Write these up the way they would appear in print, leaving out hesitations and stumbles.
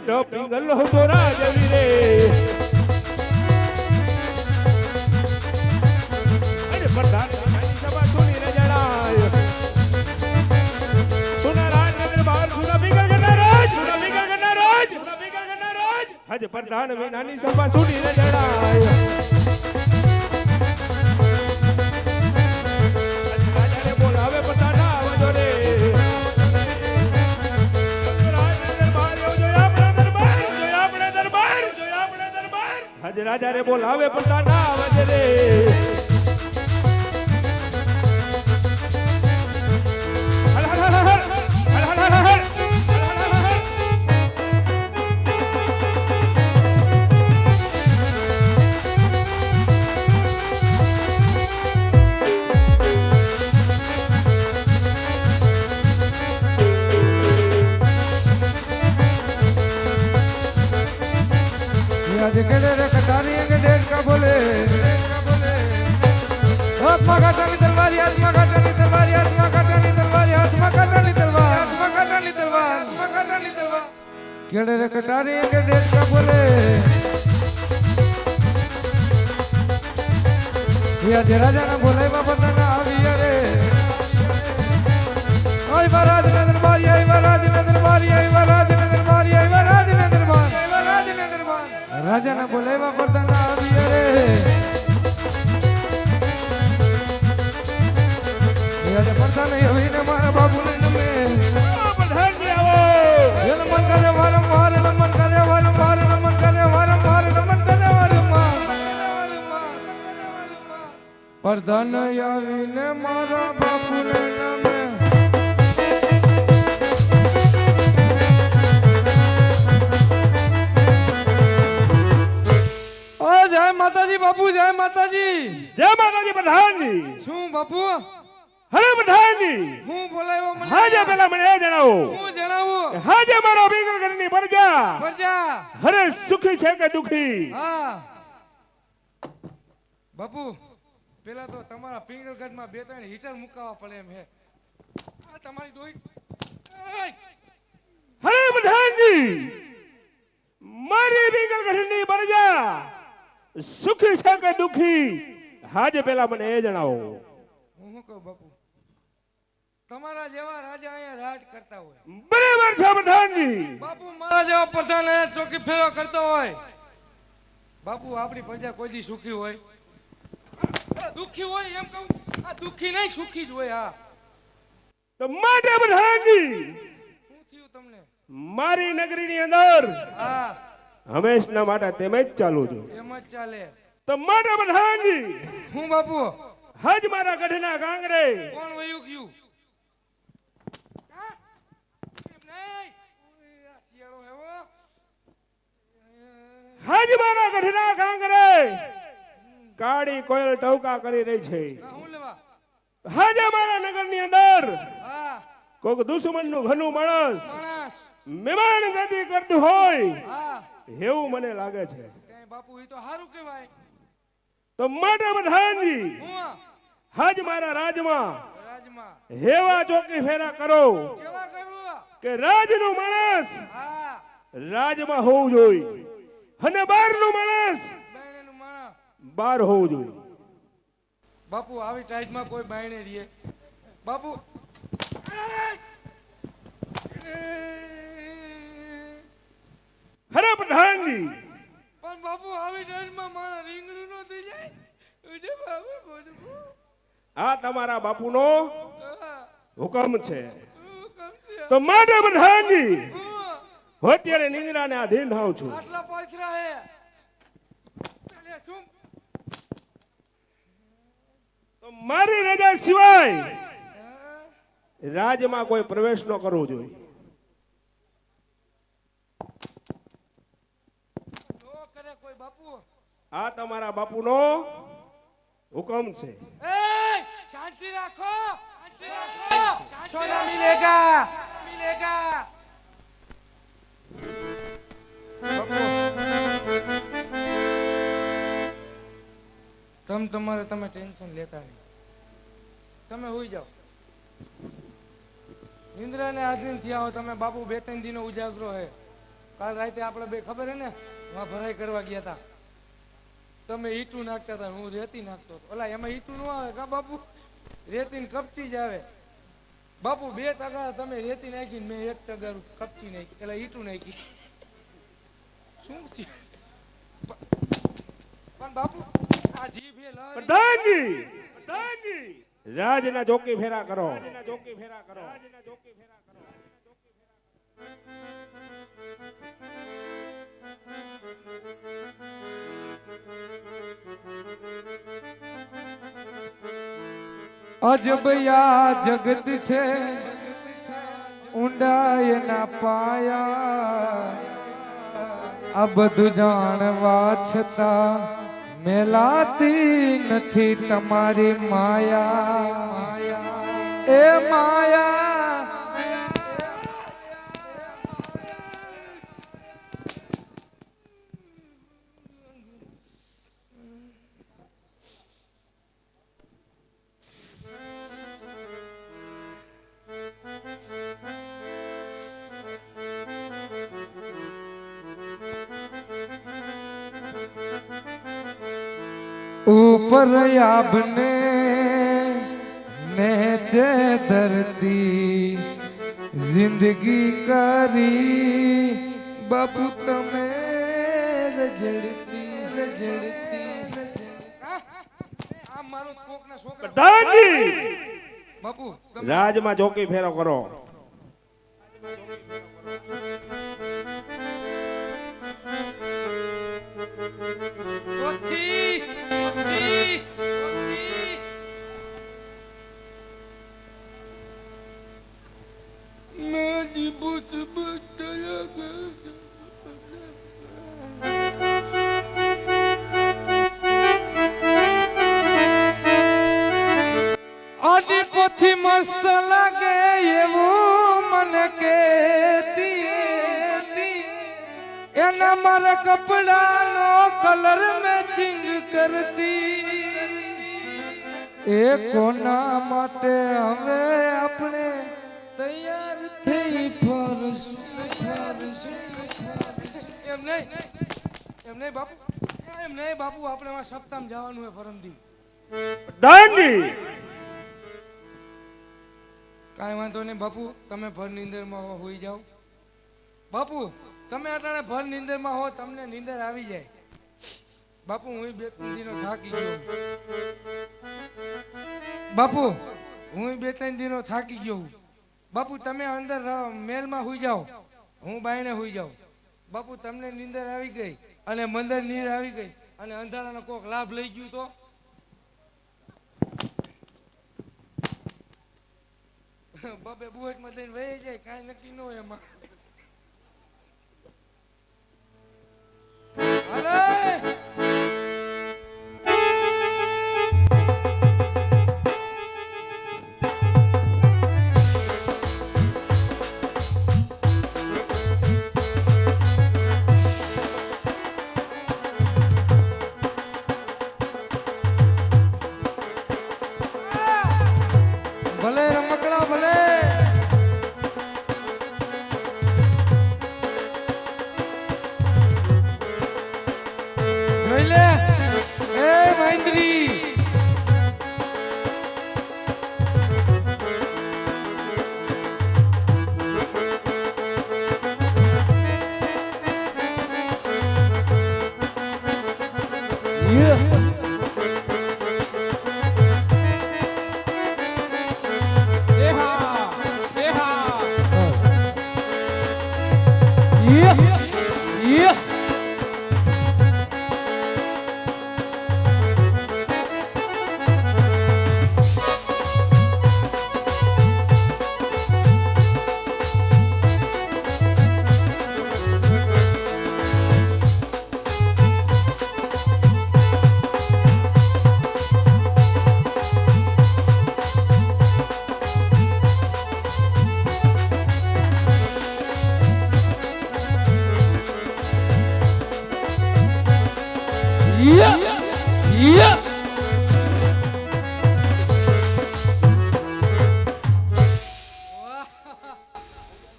ઘટ પિંગલ હતો રાજવી રે અને પ્રધાન સભા સુની રે જણાય સુના રાજ દરબાર સુના પિંગલ ગણરાજ સુના પિંગલ ગણરાજ સુના પિંગલ ગણરાજ હજ પ્રધાન વિનાની સભા સુની રે જણાય રાજાને બોલાવે પતાના આવજો રે હજ રાજા રે બોલાવે પતાના આવજે રે केड़े रे कटारी के डेढ़ का बोले आत्मा काटानी तलवार आत्मा काटानी तलवार आत्मा काटानी तलवार आत्मा काटानी तलवार आत्मा काटानी तलवार आत्मा काटानी तलवार केड़े रे कटारी के डेढ़ का बोले या जे राजा ना बोले बाबा ना आविया रे ओय महाराज ने दरबार ओय महाराज ने दरबार ओय महाराज ने दरबार ओय महाराज ने दरबार राजा ने बोलेवा पड़ता आविया रे ये पड़ता नहीं हुई ने मारा बाबू ने नमे प्रधान जी आओ ये नमन करे वारम वार नमन करे वारम वार नमन करे वारम वार नमन करे वारम प्रधान आवी ने मारा बाबू ने नमे जय माताजी बापू जय माताजी प्रधान जी शू बापू हरे प्रधान जी हूं बोलायो મને હાજે પેલા મને એ જણાવો હું જણાવું હાજે મારો પિંગલ ગઢની પ્રજા હરે સુખી છે કે દુખી હા બાપુ પેલા તો તમારા પિંગલગઢમાં બે ત્રણ હીટર મુકાવા પડે એમ હે આ તમારી દોઈ હરે પ્રધાન जी મારી પિંગલ ગઢની પ્રજા સુખી છે કે દુખી હાજે પેલા મને એ જણાવો હું કહું બાપુ તમારા જેવા રાજા અહીંયા રાજ કરતા હોય બરાબર છે પ્રધાનજી બાપુ મારા જેવા પ્રધાન અહીંયા ચોકી ફેરો કરતો હોય બાપુ આપણી પ્રજા કોઈ દી સુખી હોય દુખી હોય એમ કહું આ દુખી નહીં સુખી જ હોય હા તો માટે પ્રધાનજી શું થયું તમને મારી નગરીની અંદર હા હંમેશના માટે તેમ જ ચાલુ છું એમ જ ચાલે તો માટે પ્રધાનજી હું બાપુ હજ મારા ગઢના ગાંગરે કોણ વયું ગયું હજ મારા ગઢના ગાંગરે કાળી કોયલ ટવકા કરી રહી છે હું લેવા હજ મારા નગરની અંદર હા કોક દુશ્મનનું ઘનું માણસ માણસ મહેમાન ગતિ કરતું હોય હા એવું મને લાગે છે કઈ બાપુ એ તો સારું કહેવાય તો માટે પ્રધાનજી હું હજ મારા રાજમાં રાજમાં હેવા ચોકી ફેરા કરો કેવા કરું કે રાજનું માણસ હા રાજમાં હોવું જોઈએ અને બહારનું માણસ બાયણેનું માણસ બહાર હોવું જોઈએ બાપુ આવી ટાઈટમાં કોઈ બાયણે રહીએ બાપુ હરે પ્રધાનજી પણ બાપુ આવી ટાઈટમાં મારા રીંગણું નો થઈ જાય ઉજે બાપુ બોલબો આ તમારા બાપુનો હુકમ છે હુકમ છે તો માટે પ્રધાનજી હું હું અત્યારે નિંદ્રાને આધીન થાઉં છું આટલા પાથરા હે અરે શું તો મારી રજા સિવાય રાજમાં કોઈ પ્રવેશ ન કરવો જોઈએ નો કરે કોઈ બાપુ આ તમારા બાપુનો હુકમ છે શાંતિ રાખો सोना मिलेगा मिलेगा તમે ટેન્શન લેતા નહીં તમે હોઈ જાઓ નિંદ્રાને આધીન થયા હો તમે બાપુ બે ત્રણ દિનો ઉજાગરો હે કાલ રાતે આપણે બે ખબર હે ને વાં ભરાઈ કરવા ગયા હતા. તમે ઈટું નાખતા હતા, હું રેતી નાખતો હતો. ઓલા એમાં ઈટું ન આવે કા બાપુ, રેતી ને કપચી જ આવે. બાપુ 2 તગારા તમે રેતી નાખી, મેં 1 તગારું કપચી નાખી, એટલે ઈટું નાખી. શું છે પણ બાપુ આ જીભ એ લહરી. પ્રધાનજી રાજના જોકી ફેરા કરો. અજબ યા જગત છે ઊંડા એના પાયા, આ બધું જાણવા છતાં મેલાતી નથી તમારી માયા. એ માયા ऊपर आपने नीचे धरती जिंदगी કરી બાપુ તમે રજડતી. આ મારો કોકના છોકરા પ્રધાનજી બાપુ તમે રાજમાં જોકી ફેરો કરો. ઓછી ઓછી ઓછી મેં જીબુત બતલા ગયા. આદિ પોથી મસ્ત લાગે એવું મને કહેતી, એના મારા કપડાનો કલર મેચિંગ કરતી. એ કોના માટે હવે આપણે તૈયાર થઈ ફરશું. એમ નહીં બાપુ, એમ નહીં બાપુ, આપણે આ સપ્તાહમાં જવાનું હોય ફરમદી. પ્રધાનજી કાંઈ વાંધો નહીં બાપુ, તમે ભર નીંદરમાં હોઈ જાઓ. બાપુ તમે અટાણે ભર નીંદરમાં હો, તમને નીંદર આવી જાય. બાપુ હું 2-3 દિનો થાકી ગયો. બાપુ હું 2-3 દિનો થાકી ગયો. બાપુ તમે અંદર મહેલમાં હોઈ જાઓ, હું બાયણે હોઈ જાઉં. બાપુ તમને નીંદર આવી ગઈ અને મંદર નીર આવી ગઈ અને અંધારાનો કોક લાભ લઈ ગયું તો બાપે બુહટમાં દઈને વહી જાય, કાંઈ નક્કી ન હોય એમાં. ભલે રમકડા ભલે. જોઈ લે એ મહેન્દ્રી.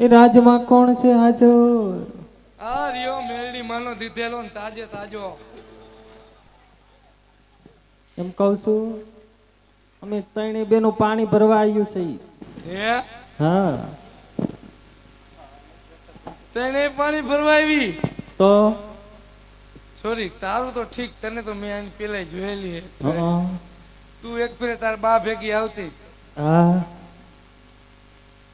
એ રાજમાં કોણ છે હાજર? આ જમવાનો દીધેલો ને તાજે તાજો. એમ કહું છું અમે ત્રણે બેનું પાણી ભરવા આવ્યું છે ઈ. હે હા તને પાણી ભરવા આવી? તો સોરી, તારું તો ઠીક, તને તો મેં આની પેલા જોયેલી હે. હં. તું એક ફેરે તાર બા ભેગી આવતી. હા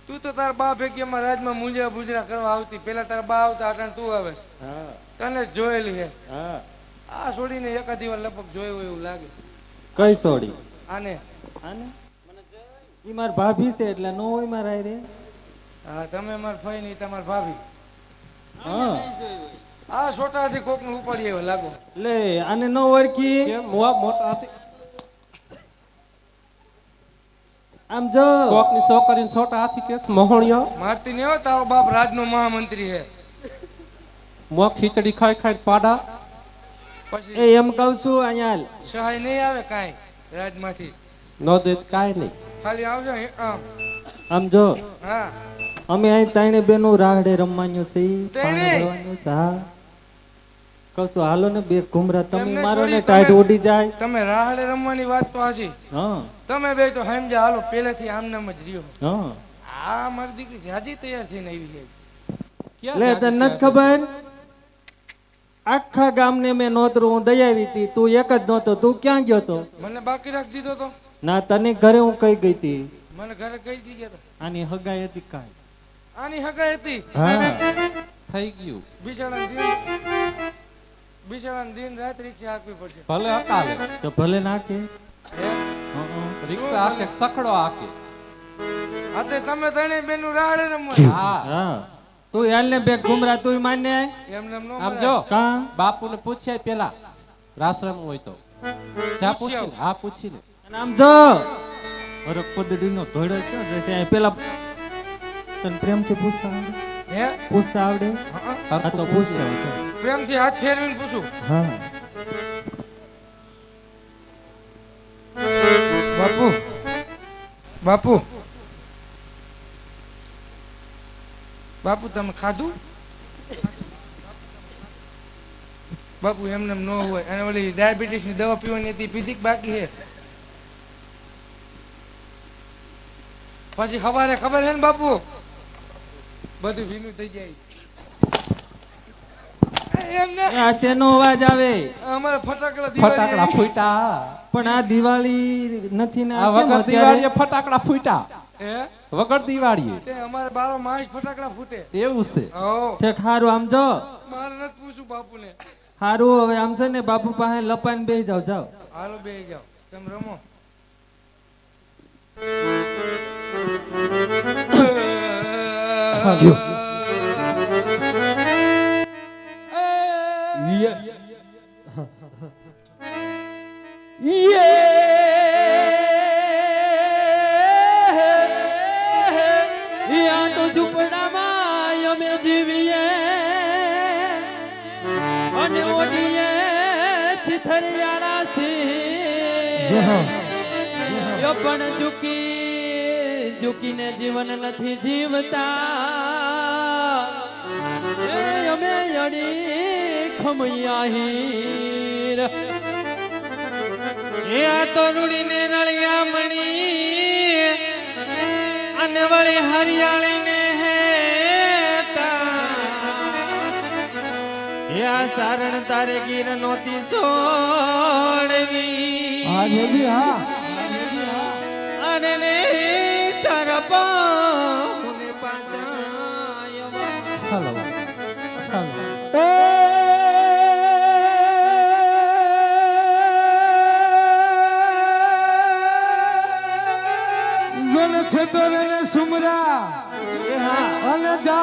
તું તો તાર બા ભેગી અમારા રાજમાં મુંજરા બુજરા કરવા આવતી. પેલા તારા બા આવતા અટાણે તું આવે છે. હા તને જ જોયેલી હે. હા આ છોડીને એકાદી વાર લગભગ જોયું હોય એવું લાગે. કઈ સોડી? આને આને ઈ માર ભાભી છે એટલે નો હોય મારા રે. હા, તમે માર ફઈ નહીં, તમાર ભાભી. હા આ છોટાથી કોકનું ઉપાડી આવ્યો લાગો. લે આને નો ઓળખી? કેમ મોટા આમ જો કોકની છોકરીને છોટા હાથી કેસ મોહણિયો મારતી નહીં હો, તારો બાપ રાજનો મહામંત્રી હે. મો ખીચડી ખાઈ ખાઈ પાડા. પછી એ એમ કહું છું અહીંયા હાલ. સહાય નહીં આવે કાંઈ રાજમાંથી. નો દે કાંઈ નહીં. ખાલી આવજો આમ. આમ જો હા, અમે અહીં ત્રણે બેનું રાહડે રમવાનું છે ઈ. ત્રણે? પાણી ભરવાનું છે. હા કહું છું હાલો ને બે ઘુમરા તમે એમને મારો ને છોડી ટાઈટ તમે- ઉડી જાય. તમે રાહડે રમવાની વાત તો હાચી. હા તમે બે તો સમજ્યા હાલો પહેલેથી આમ નામ જ રહ્યો. હા આ મારી દીકરી હાજી તૈયાર થઈને આવી છે. લે તને નથી ખબર આખા ગામને મેં નોતરું હું દઈ આવી હતી, તું એક જ નહોતો. તું ક્યાં ગયો તો? મને બાકી રાખી દીધો તો. ના તને ઘરે હું કઈ ગઈ હતી. મને ઘરે કહી દીધી તો. આની હગાઈ હતી કાંઈ? આની હગાઈ હતી. હા થઈ ગયું. બિચારાને દિન રાત રિક્ષા હાંકવી પડશે. ભલે હકાવે તો ભલે નાખે. હે? રિક્ષા હાકે સખડો હાકે. હા તે તમે ત્રણેય બેનું રાહડે રમવા. હા હા તું હાલ ને બે ઘુમરા તું માન્ય આય. એમને એમ નો આમ મરાય. જો કા બાપુને પૂછ્યા પેલા રાસરમ હોય તો જા પૂછી પૂછી હા પૂછી લે. અને આમ જો અરે પદડીનો ધોળો ક્યાં જશે? અહીં પેલા તને પ્રેમથી પૂછતા આવડે? હે? પૂછતા આવડે? હા, આ તો હરખું પૂછતા પૂછી. આવડે. પ્રેમથી હાથ ફેરવીને પૂછું. હા બાપુ, બાપુ, બાપુ તમે ખાધું? બાપુ એમને એમ ન હોય. અને ઓલી ડાયાબિટીસ ની દવા પીવાની હતી, પીધી કે બાકી છે? પછી સવારે ખબર છે ને બાપુ, બધું ભીનું થઈ જાય. એમને એ આ શેનો અવાજ આવે? અમારે ફટાકડા ફટાકડા દિવાળી ફૂટા. પણ આ દિવાળી નથી ને આ આ કેમ વગર અત્યારે? દિવાળીએ ફટાકડા ફૂટા. હે? વગર દિવાળીએ તે અમારે 12 માસ ફટાકડા ફૂટે. એવું છે. હો, ઠેક હારું આમ જો મારે નથી પૂછું બાપુને. હારું હવે આમ છે ને બાપુ પાસે લપાઈને બેસી જાવ જાવ. હાલો બેહી જાઓ, તમે રમો. યા તો ઝૂંપડામાં અમે જીવીએ અને ઓડીએ થરિયાળાથી પણ ઝૂકીને જીવન નથી જીવતા. એ અમે અડી ખમૈયા એ આ તો રૂડીને રળિયા મણી અને વળી હરિયાળીને હેતા સારણ તારે ગીર નોતી છોડવી અને ને તારા પાને પાછા હાલો છે તો સુમરા અને